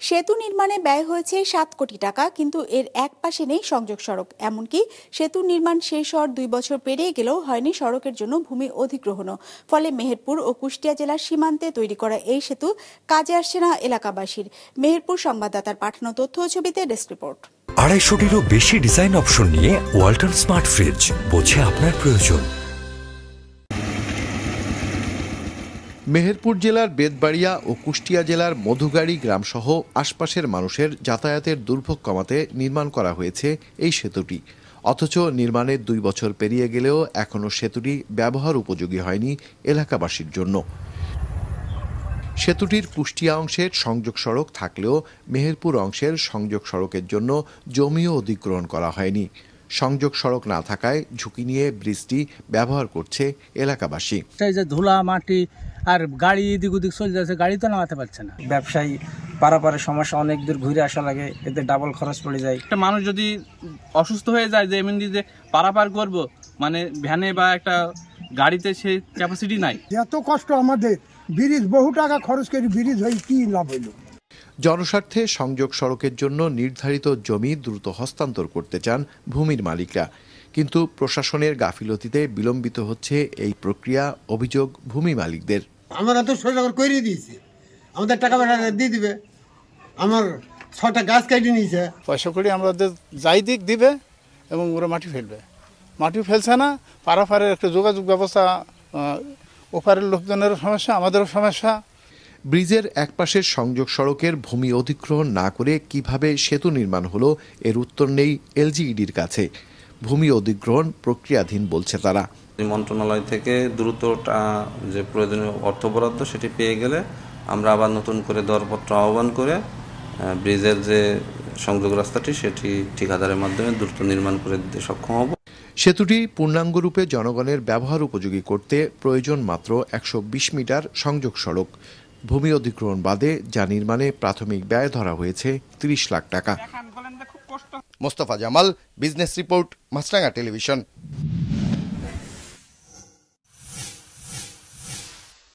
সেতু নির্মাণে ব্যয় হয়েছে 7 কোটি টাকা, কিন্তু এর এক পাশে নেই সংযোগ সড়ক। এমনকি সেতু নির্মাণ শেষ হওয়ার 2 বছর পেরিয়ে গেলেও হয়নি সড়কের জন্য ভূমি অধিগ্রহণও। ফলে মেহেরপুর ও কুষ্টিয়া জেলার সীমান্তে তৈরি করা এই সেতু কাজে আসছে না এলাকাবাসীর। মেহেরপুর সংবাদদাতার পাঠানো তথ্য ও ছবিতে ডেস্ক রিপোর্ট। 250-টিরও বেশি ডিজাইন অপশন নিয়ে ওয়ালটন স্মার্ট ফ্রিজ, বোঝে আপনার প্রয়োজন। মেহেরপুর জেলার বেতবাড়িয়া ও কুষ্টিয়া জেলার মধুগাড়ি গ্রামসহ আশপাশের মানুষের যাতায়াতের দুর্ভোগ কমাতে নির্মাণ করা হয়েছে এই সেতুটি। অথচ নির্মাণের 2 বছর পেরিয়ে গেলেও এখনও সেতুটি ব্যবহার উপযোগী হয়নি এলাকাবাসীর জন্য। সেতুটির কুষ্টিয়া অংশের সংযোগ সড়ক থাকলেও মেহেরপুর অংশের সংযোগ সড়কের জন্য জমিও অধিগ্রহণ করা হয়নি। সংযোগ সড়ক না থাকায় ঝুঁকি নিয়ে ব্রিজটি ব্যবহার করছে এলাকাবাসী। ধুলা মাটি আর গাড়ি এদিক ওদিক চলে যাচ্ছে, গাড়ি তো নামাতে পারছে না। ব্যবসায়ী পারাপারের সমস্যা, অনেক দূর ঘুরে আসা লাগে, এতে ডাবল খরচ পড়ে যায়। একটা মানুষ যদি অসুস্থ হয়ে যায় যে এমনি যে পারাপার করব, মানে ভ্যানে বা একটা গাড়িতে সে ক্যাপাসিটি নাই। এত কষ্ট আমাদের, ব্রিজ বহু টাকা খরচ করে ব্রিজ হয়ে কি লাভ হইল। জনস্বার্থে সংযোগ সড়কের জন্য নির্ধারিত জমি দ্রুত হস্তান্তর করতে চান ভূমির মালিকরা, কিন্তু প্রশাসনের গাফিলতিতে বিলম্বিত হচ্ছে এই প্রক্রিয়া, অভিযোগ ভূমি মালিকদের। আমরা তো সোজা করে দিয়েছি, আমাদের টাকা পয়সা দিয়ে দিবে। আমার 6টা গাছ কেটে নিয়েছে, পয়সা করে আমাদের যাই দিক দিবে এবং ওরা মাটি ফেলবে। মাটি ফেলছে না, পারাপারের একটা যোগাযোগ ব্যবস্থা, ওপারের লোকজনেরও সমস্যা, আমাদেরও সমস্যা। ব্রিজের একপাশের সংযোগ সড়কের ভূমি অধিগ্রহণ না করে কিভাবে সেতু নির্মাণ হলো, এর উত্তর নেই এলজিইডির কাছে। ভূমি অধিগ্রহণ প্রক্রিয়াধীন বলছে তারা। মন্ত্রণালয় থেকে দ্রুত যে প্রয়োজনীয় অর্থ বরাদ্দ সেটি পেয়ে গেলে আমরা আবার নতুন করে দরপত্র আহ্বান করে ব্রিজের যে সংযোগ রাস্তাটি সেটি ঠিকাদারের মাধ্যমে দ্রুত নির্মাণ করে দিতে সক্ষম হব। সেতুটি পূর্ণাঙ্গরূপে জনগণের ব্যবহার উপযোগী করতে প্রয়োজন মাত্র 120 মিটার সংযোগ সড়ক। ভূমি অধিগ্রহণ বাদে যা নির্মাণে প্রাথমিক ব্যয় ধরা হয়েছে 30 লাখ টাকা। মোস্তফা জামাল, বিজনেস রিপোর্ট, মাছরাঙা টেলিভিশন।